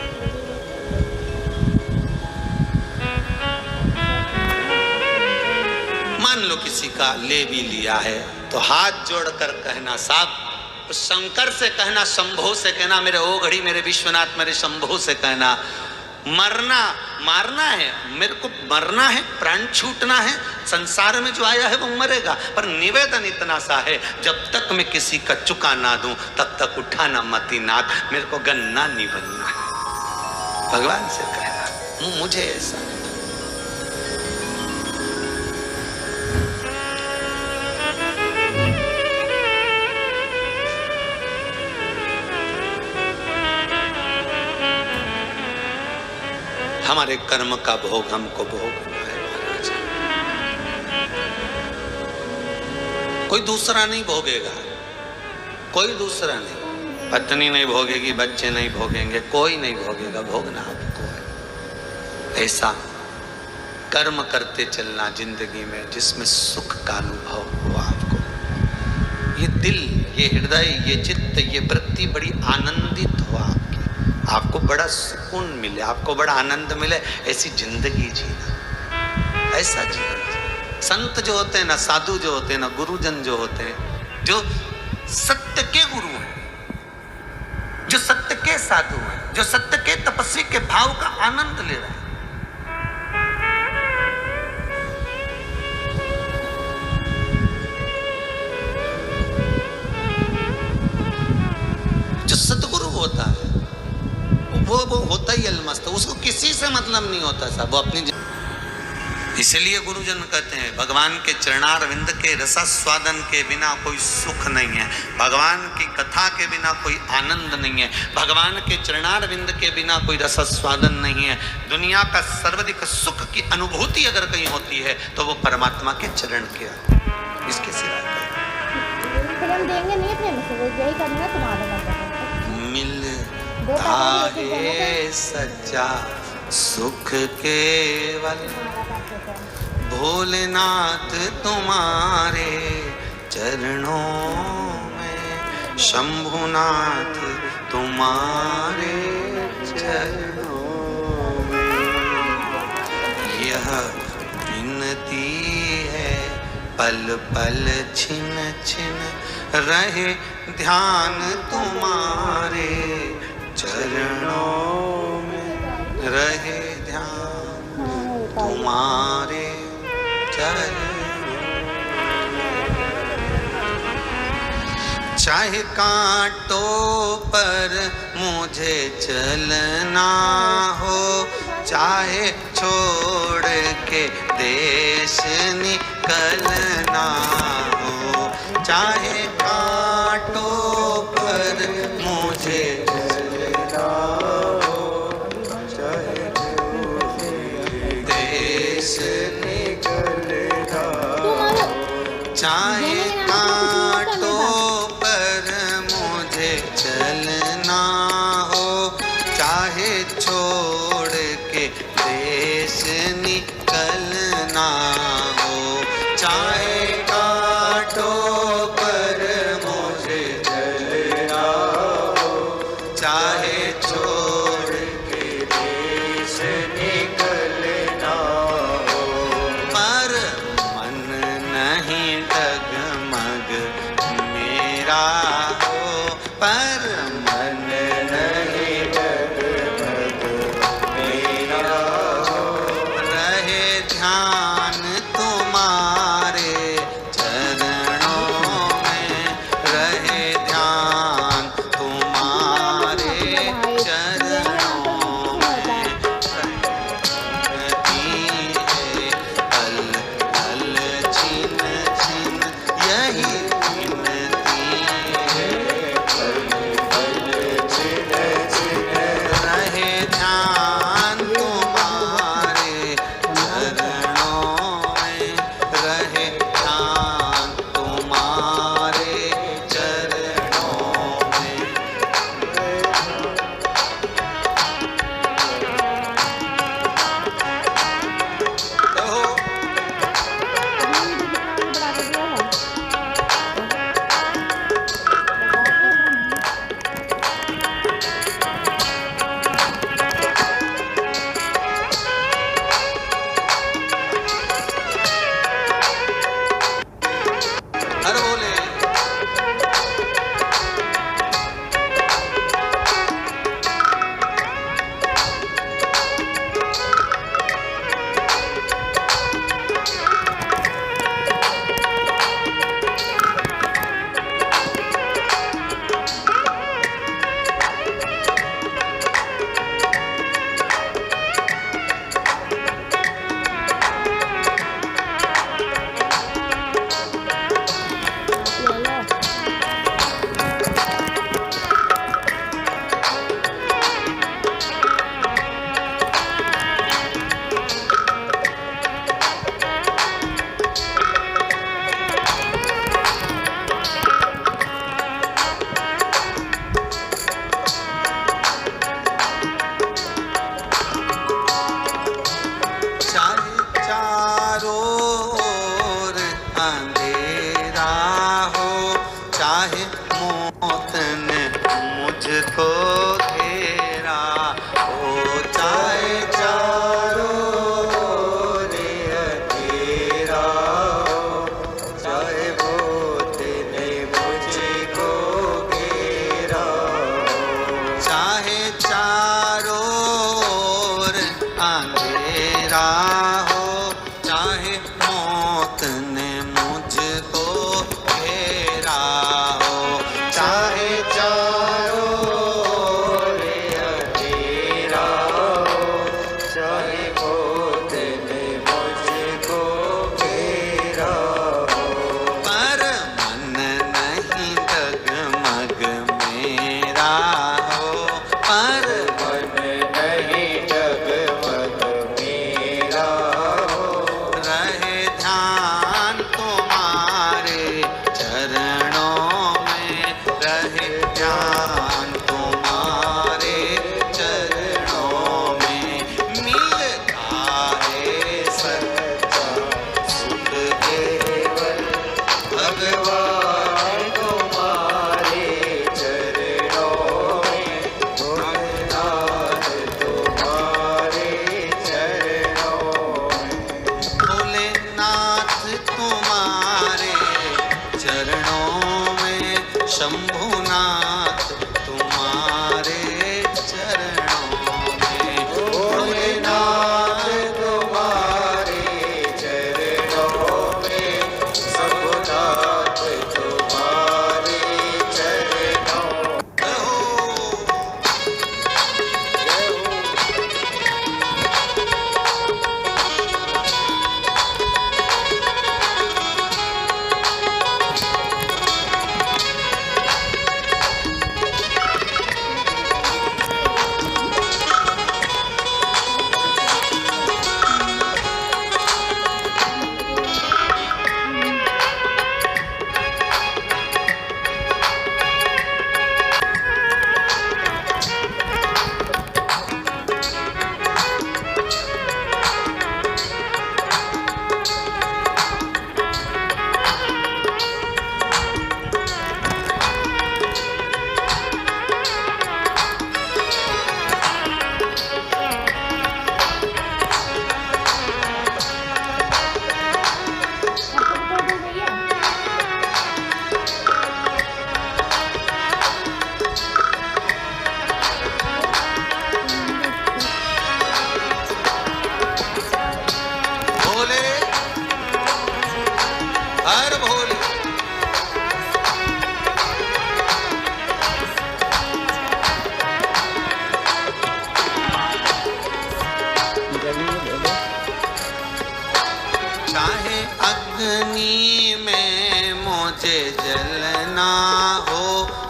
मान लो किसी का ले भी लिया है तो हाथ जोड़कर कहना, साहब शंकर से कहना, शंभो से कहना, मेरे ओ घड़ी मेरे विश्वनाथ मेरे शंभो से कहना, मरना मारना है, मेरे को मरना है, प्राण छूटना है, संसार में जो आया है वो मरेगा, पर निवेदन इतना सा है जब तक मैं किसी का चुका ना दूं तब तक उठाना मती नाथ, मेरे को गन्ना नहीं बनना है। भगवान से कहना मुझे ऐसा। हमारे कर्म का भोग हमको भोगना है महाराज, कोई दूसरा नहीं भोगेगा, कोई दूसरा नहीं, पत्नी नहीं भोगेगी, बच्चे नहीं भोगेंगे, कोई नहीं भोगेगा, भोगना आपको है। ऐसा कर्म करते चलना जिंदगी में जिसमें सुख का अनुभव हो आपको। ये दिल, ये हृदय, ये चित्त, ये वृत्ति बड़ी आनंदित हो आपको बड़ा सुकून मिले, आपको बड़ा आनंद मिले, ऐसी जिंदगी जीना, ऐसा जीवन। संत जो होते हैं ना, साधु जो होते हैं ना, गुरुजन जो होते हैं, जो सत्य के गुरु हैं, जो सत्य के साधु हैं, जो सत्य के तपस्वी के भाव का आनंद ले रहे हैं, जो सतगुरु होता है वो होता ही अलमस्त, उसको किसी से मतलब नहीं होता साहब, वो अपनी। इसलिए गुरुजन कहते हैं भगवान के चरणारविंद के रसास्वादन के बिना कोई सुख नहीं है, भगवान की कथा के बिना कोई आनंद नहीं है, भगवान के चरणारविंद के बिना कोई रसास्वादन नहीं है। दुनिया का सर्वाधिक सुख की अनुभूति अगर कहीं होती है तो वो परमात्मा के चरण के, इसके सिवा है सच्चा सुख केवल भोलेनाथ तुम्हारे चरणों में, शंभुनाथ तुम्हारे चरणों में, यह विनती है पल पल छिन छिन रहे ध्यान तुम्हारे चरणों में, रहे ध्यान तुम्हारे चरणों। चाहे कांटों पर मुझे चलना हो, चाहे छोड़ के देश निकलना हो, चाहे कांटों पर मुझे चलना हो, चाहे देश निकलना हो, चाहे कांटों पर मुझे चलना हो, चाहे छोड़ के देश निकलना हो, चाहे तेरा हो, पर मन नहीं जगमग मेरा हो। रहे ध्यान तुम्हारे चरणों में, रहे ध्यान तुम्हारे चरणों में। रहती है पल पल छिन छिन, यही गिनती है पल पल छिन छिन। रहे ध्यान तुम्हारे चरणों में, रहे ध्यान तुम्हारे चरणों में। कहो हर बोले। चाहे चारों ओर अंधेरा हो, चाहे मौत ने मुझको घेरा हो। चाहे चारों ओर अंधेरा हो, चाहे मौत ने मुझको घेरा हो। चाहे चारों ओर अंधेरा हो, चाहे मौत ने मुझको घेरा हो। चाहे चारों ओर अंधेरा हो, चाहे मौत ने मुझको घेरा हो। पर मन नहीं डगमग मेरा हो, पर मन नहीं डगमग मेरा हो। रहे ध्यान तुम्हारे चरणों में, रहे ध्यान तुम्हारे चरणों में। मिलता है सच्चा सुख केवल भगवान तुम्हारे चरणों में, भोलेनाथ तुम्हारे चरणों में। भोलेनाथ तुम्हारे चरणों में, शंभुनाथ तुम्हारे चरणों में। भोलेनाथ तुम्हारे चरणों में, शंभुनाथ तुम्हारे चरणों में।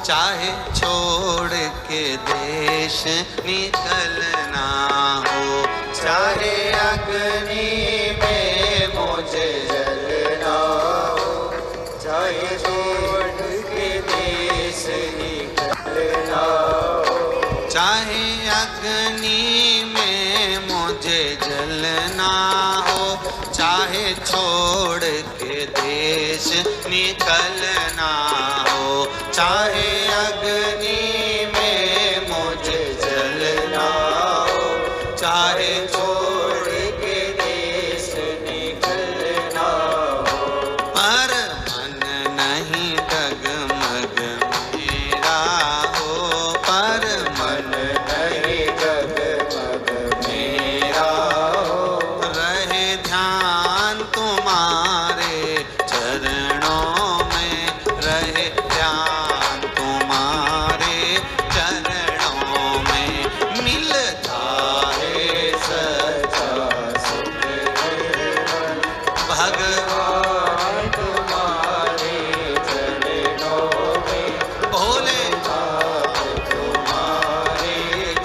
चाहे छोड़ के देश निकलना हो, चाहे अग्नि में मुझे जलना हो, चाहे छोड़ के देश निकलना हो, चाहे अग्नि में मुझे जलना हो, चाहे छोड़ के देश निकलना हो, चाहे अग्नि में मुझे जलना हो, चाहे छोड़ के देश निकलना हो, पर मन नहीं डगमग मेरा हो, पर मन नहीं डगमग मेरा हो, रहे ध्यान तुम्हारे चरणों में, रहे ध्यान तुम्हारे चरणों में, मिलता है सच्चा सुख निर्मल, भगवान तुम्हारे चरणों में, भोले तुम्हारे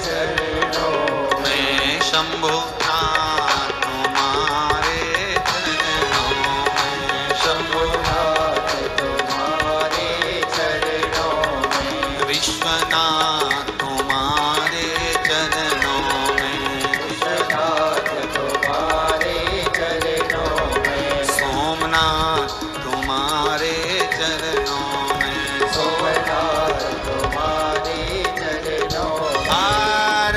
चरणों में, शंभुनाथ तुम्हारे चरणों में, शंभुनाथ तुम्हारे चरणों में, विश्वनाथ तुम्हारे चरणों में, विश्वनाथ तुम्हारे चरणों में, सोमनाथ तुम्हारे चरणों में, सोमनाथ तुम्हारे चरणों में, हर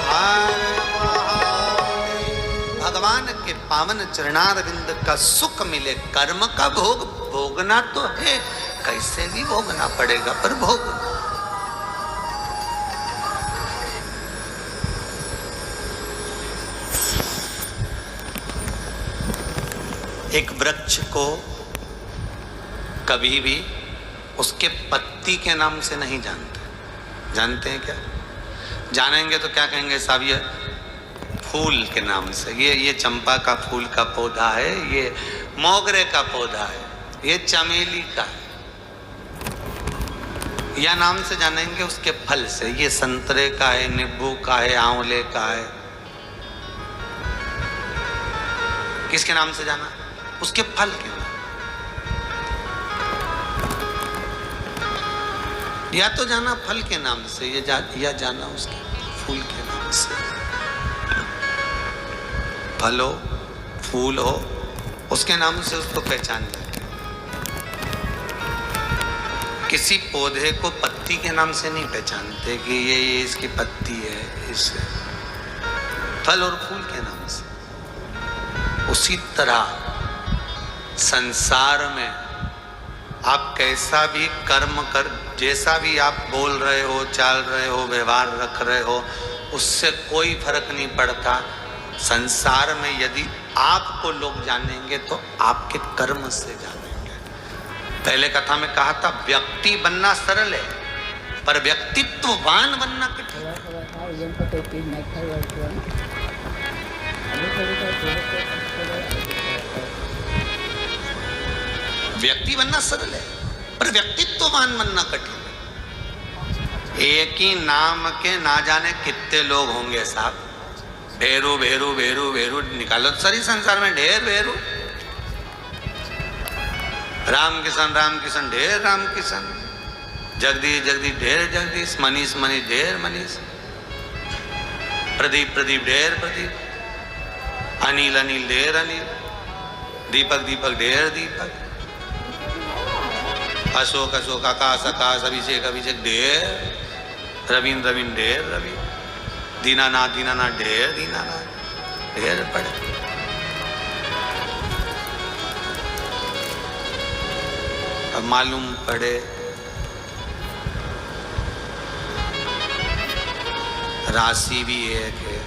हर महादेव। भगवान के पावन चरणारविंद का सुख मिले, कर्म का भोग भोगना तो है, कैसे भी भोगना पड़ेगा, पर भोग। एक वृक्ष को कभी भी उसके पत्ती के नाम से नहीं जानते। जानते हैं क्या? जानेंगे तो क्या कहेंगे साहब, ये फूल के नाम से, ये चंपा का फूल का पौधा है, ये मोगरे का पौधा है, ये चमेली का है, या नाम से जानेंगे उसके फल से, ये संतरे का है, नींबू का है, आंवले का है। किसके नाम से जाना? उसके फल के नाम। या तो जाना फल के नाम से, या जाना उसके फूल के नाम से। फल हो, फूल हो, उसके नाम से उसको पहचान जाते। किसी पौधे को पत्ती के नाम से नहीं पहचानते कि ये इसकी पत्ती है, इस फल और फूल के नाम से। उसी तरह संसार में आप कैसा भी कर्म कर, जैसा भी आप बोल रहे हो, चाल रहे हो, व्यवहार रख रहे हो, उससे कोई फर्क नहीं पड़ता। संसार में यदि आपको लोग जानेंगे तो आपके कर्म से जानेंगे। पहले कथा में कहा था, व्यक्ति बनना सरल है पर व्यक्तित्ववान बनना कठिन है। व्यक्ति बनना सरल है पर व्यक्तित्ववान बनना कठिन है। एक ही नाम के ना जाने कितने लोग होंगे साहब। भेरू भेरू भेरू भेरू निकालो सारी संसार में, ढेर भेरू। राम किशन ढेर राम किशन, जगदीश जगदीश ढेर जगदीश, मनीष मनीष ढेर मनीष, प्रदीप प्रदीप ढेर प्रदीप, अनिल अनिल ढेर अनिल, दीपक दीपक ढेर दीपक, अशोक अशोक, आकाश आकाश, अभिषेक अभिषेक ढेर, रवीन रवीन ढेर रवीन, दीनानाथ दीनानाथ ढेर दीनानाथ ढेर पड़े। अब मालूम पड़े राशि भी एक है,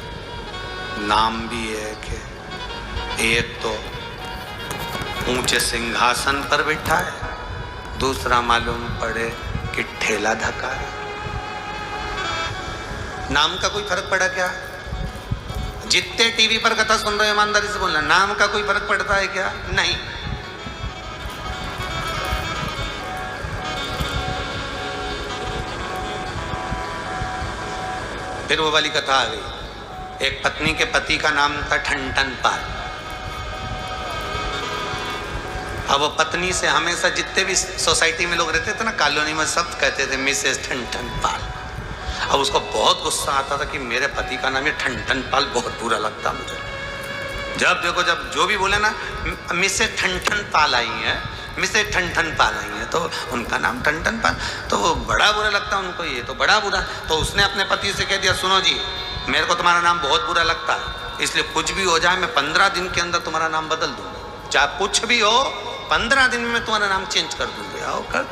नाम भी एक है। एक तो ऊंचे सिंहासन पर बैठा है, दूसरा मालूम पड़े कि ठेला धक्का है। नाम का कोई फर्क पड़ा क्या? जितने टीवी पर कथा सुन रहे हो ईमानदारी से बोलना, नाम का कोई फर्क पड़ता है क्या? नहीं। फिर वो वाली कथा आ गई। एक पत्नी के पति का नाम था ठनठन पाल। अब वो पत्नी से हमेशा जितने भी सोसाइटी में लोग रहते थे ना, कॉलोनी में, सब कहते थे मिसेस ठनठन पाल। अब उसको बहुत गुस्सा आता था कि मेरे पति का नाम ये ठनठन पाल, बहुत बुरा लगता मुझे। जब देखो, जब जो भी बोले ना मिसेस ठनठन पाल आई है, मिसेस ठनठन पाल आई है, तो उनका नाम ठनठन पाल, तो वो बड़ा बुरा लगता उनको, ये तो बड़ा बुरा। तो उसने अपने पति से कह दिया, सुनो जी, मेरे को तुम्हारा नाम बहुत बुरा लगता है, इसलिए कुछ भी हो जाए मैं 15 दिन के अंदर तुम्हारा नाम बदल दूंगा। चाहे कुछ भी हो, 15 दिन में तुम्हारा नाम चेंज कर दूंगी। आओ कर।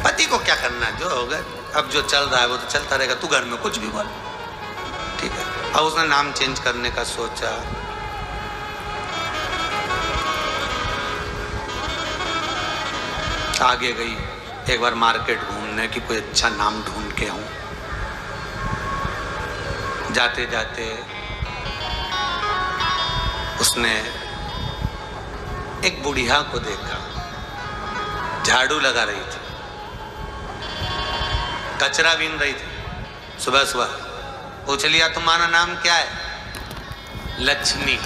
पति को क्या करना, जो होगा अब जो चल रहा है वो तो चलता रहेगा, तू घर में कुछ भी बोल, ठीक है। अब उसने नाम चेंज करने का सोचा। आगे गई, एक बार मार्केट घूमने की कोई अच्छा नाम ढूंढ के आऊं। जाते जाते उसने एक बुढ़िया को देखा, झाड़ू लगा रही थी, कचरा बीन रही थी सुबह सुबह। पूछ लिया, तुम्हारा नाम क्या है? लक्ष्मी।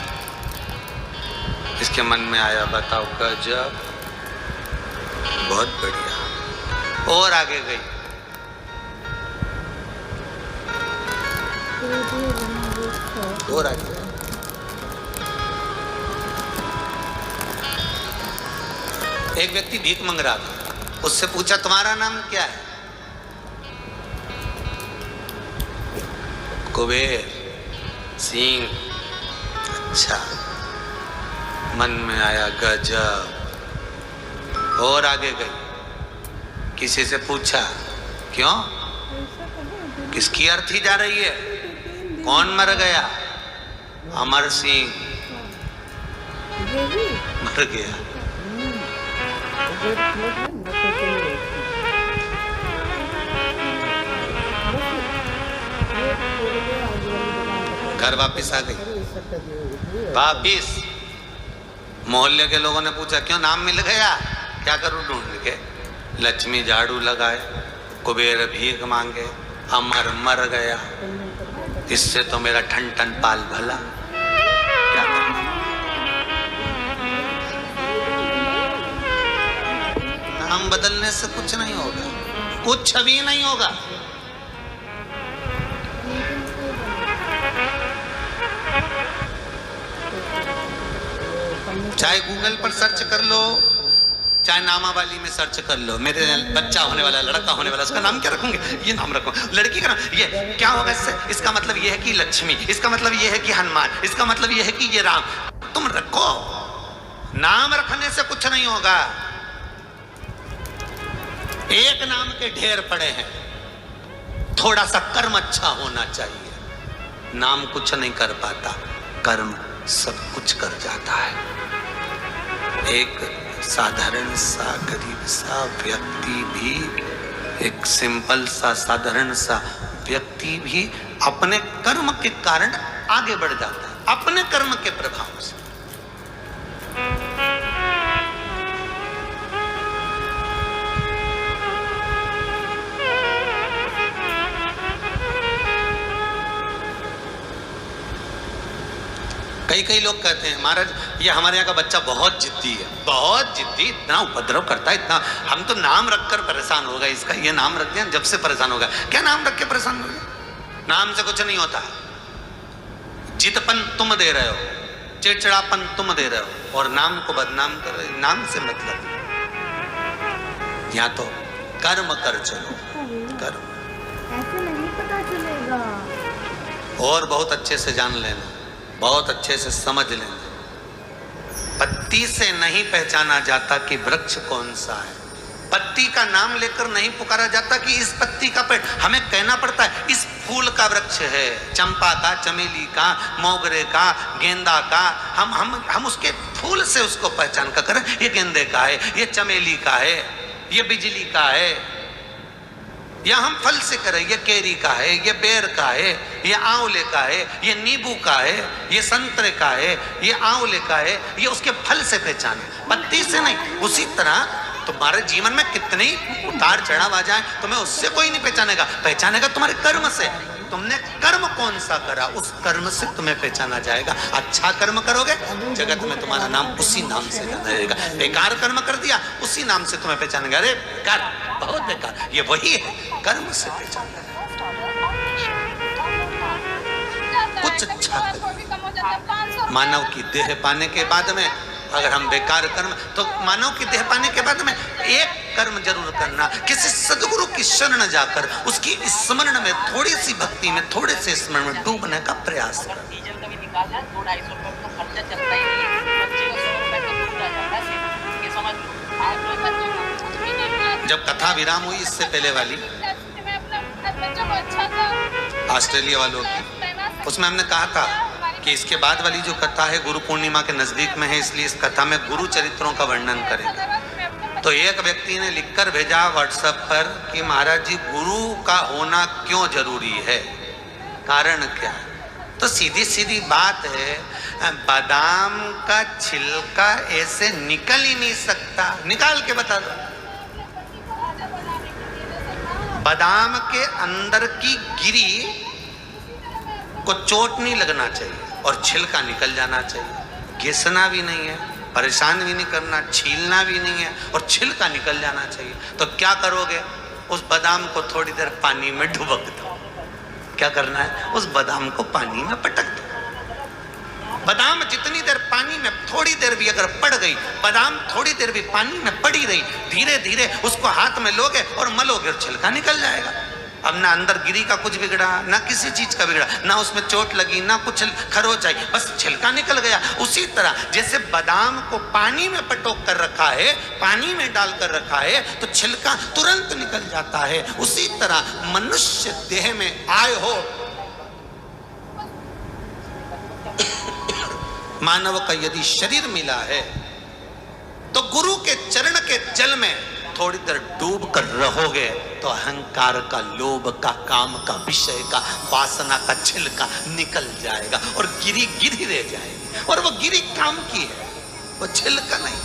इसके मन में आया, बताओ गजब, बहुत बढ़िया। और आगे गई, और आगे एक व्यक्ति भीख मांग रहा था, उससे पूछा तुम्हारा नाम क्या है? कुबेर सिंह। अच्छा, मन में आया गजब। और आगे गई, किसी से पूछा, क्यों, किसकी अर्थी जा रही है? कौन मर गया? अमर सिंह मर गया। घर वापस आ गई। वापिस मोहल्ले के लोगों ने पूछा, क्यों, नाम मिल गया? क्या करूं ढूंढ के? लक्ष्मी झाड़ू लगाए, कुबेर भीख मांगे, अमर मर गया, इससे तो मेरा ठनठन पाल भला। क्या करना? नाम बदलने से कुछ नहीं होगा, कुछ भी नहीं होगा। चाहे गूगल पर सर्च कर लो, चाहे नामावली में सर्च कर लो, मेरे बच्चा होने वाला, लड़का होने वाला, उसका नाम क्या रखूंगे? ये नाम रखूंगा। लड़की का नाम ये क्या होगा इससे? इसका मतलब ये है कि लक्ष्मी, इसका मतलब ये है कि हनुमान, इसका मतलब ये है कि ये राम। तुम रखो, नाम रखने से कुछ नहीं होगा। एक नाम के ढेर पड़े हैं, थोड़ा सा कर्म अच्छा होना चाहिए। नाम कुछ नहीं कर पाता, कर्म सब कुछ कर जाता है। एक साधारण सा गरीब सा व्यक्ति भी, एक सिंपल सा साधारण सा व्यक्ति भी अपने कर्म के कारण आगे बढ़ जाता है, अपने कर्म के प्रभाव से। कई कई लोग कहते हैं, महाराज ये हमारे यहाँ का बच्चा बहुत जिद्दी है, बहुत जिद्दी, इतना उपद्रव करता है, इतना, हम तो नाम रखकर परेशान हो गए इसका, ये नाम रख दिया जब से परेशान हो गया। क्या नाम रख के परेशान हो गए? नाम से कुछ नहीं होता। जितपन तुम दे रहे हो, चिड़चिड़ापन तुम दे रहे हो, और नाम को बदनाम कर रहे हो। नाम से मतलब या तो कर्म कर चलो, कर्म। ऐसे नहीं पता चलेगा। और बहुत अच्छे से जान लेना, बहुत अच्छे से समझ लेना, पत्ती से नहीं पहचाना जाता कि वृक्ष कौन सा है। पत्ती का नाम लेकर नहीं पुकारा जाता कि इस पत्ती का पेड़, हमें कहना पड़ता है इस फूल का वृक्ष है, चंपा का, चमेली का, मोगरे का, गेंदा का। हम उसके फूल से उसको पहचान कर करें, ये गेंदे का है, ये चमेली का है, ये बिजली का है। या हम फल से करें, ये केरी का है, ये बेर का है, ये आंवले का है, ये नींबू का है, ये संतरे का है, ये आंवले का है, ये उसके फल से पहचाने, पत्ती से नहीं। उसी तरह तुम्हारे जीवन में कितने ही उतार चढ़ाव आ जाए, तुम्हें उससे कोई नहीं पहचानेगा। पहचानेगा तुम्हारे कर्म से। तुमने कर्म कौन सा करा, उस कर्म से तुम्हें पहचाना जाएगा। अच्छा कर्म करोगे, जगत में तुम्हारा नाम उसी नाम से जाना जाएगा। बेकार कर्म कर दिया, उसी नाम से तुम्हें पहचानेगा। अरे बेकार, बहुत बेकार। ये वही है, कर्म से पहचाना। कुछ अच्छा मानव की देह पाने के बाद में अगर हम बेकार कर्म, तो मानव की देह पाने के बाद में एक कर्म जरूर करना, किसी सदगुरु की शरण जाकर उसकी स्मरण में, थोड़ी सी भक्ति में, थोड़े से स्मरण में डूबने का प्रयास कर। जब कथा विराम हुई इससे पहले वाली ऑस्ट्रेलिया वालों की, उसमें हमने कहा था कि इसके बाद वाली जो कथा है गुरु पूर्णिमा के नजदीक में है, इसलिए इस कथा में गुरु चरित्रों का वर्णन करेंगे। तो एक व्यक्ति ने लिखकर भेजा व्हाट्सएप पर कि महाराज जी, गुरु का होना क्यों जरूरी है, कारण क्या? तो सीधी सीधी बात है, बादाम का छिलका ऐसे निकल ही नहीं सकता। निकाल के बता दो। बादाम के अंदर की गिरी को चोट नहीं लगना चाहिए और छिलका निकल जाना चाहिए। घिसना भी नहीं है, परेशान भी नहीं करना, छीलना भी नहीं है और छिलका निकल जाना चाहिए। तो क्या करोगे? उस बादाम को थोड़ी देर पानी में डुबक दो। क्या करना है? उस बादाम को पानी में पटक दो। बादाम जितनी देर पानी में, थोड़ी देर भी अगर पड़ गई, बादाम थोड़ी देर भी पानी में पड़ी रही, धीरे धीरे उसको हाथ में लोगे और मलोगे, छिलका निकल जाएगा। अब ना अंदर गिरी का कुछ बिगड़ा, ना किसी चीज का बिगड़ा, ना उसमें चोट लगी, ना कुछ खरोच आई, बस छिलका निकल गया। उसी तरह जैसे बादाम को पानी में पटोक कर रखा है, पानी में डालकर रखा है, तो छिलका तुरंत निकल जाता है। उसी तरह मनुष्य देह में आए हो, मानव का यदि शरीर मिला है तो गुरु के चरण के जल में थोड़ी देर डूब कर रहोगे तो अहंकार का, लोभ का, काम का, विषय का, वासना का छिलका निकल जाएगा और गिरी गिरी रह जाएगी। और वो गिरी काम की है, वो छिलका नहीं।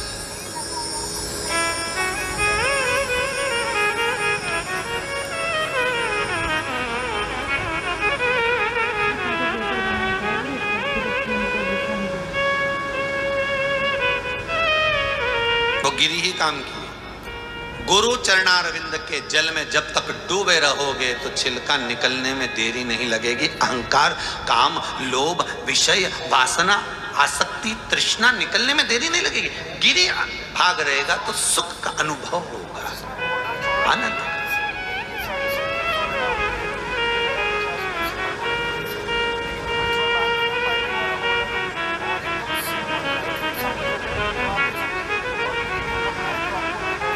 वो गिरी ही काम की। गुरु चरणारविंद के जल में जब तक डूबे रहोगे तो छिलका निकलने में देरी नहीं लगेगी। अहंकार, काम, लोभ, विषय, वासना, आसक्ति, तृष्णा निकलने में देरी नहीं लगेगी। गिरी भाग रहेगा तो सुख का अनुभव होगा, आनंद।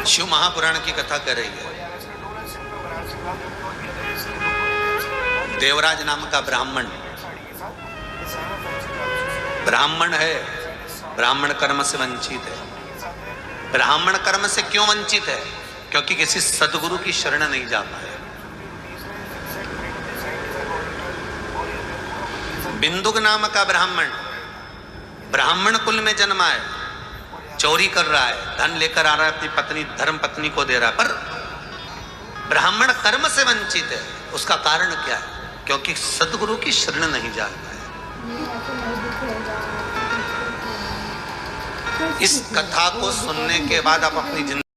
शिव महापुराण की कथा कर रही है। देवराज नाम का ब्राह्मण है, ब्राह्मण कर्म से वंचित है। ब्राह्मण कर्म से क्यों वंचित है? क्योंकि किसी सदगुरु की शरण नहीं जा पाया। बिंदुक नाम का ब्राह्मण कुल में जन्मा है, चोरी कर रहा है, धन लेकर आ रहा है, अपनी पत्नी, धर्म पत्नी को दे रहा है, पर ब्राह्मण कर्म से वंचित है। उसका कारण क्या है? क्योंकि सदगुरु की शरण नहीं जा पाया। इस कथा को सुनने के बाद आप अपनी जिंदगी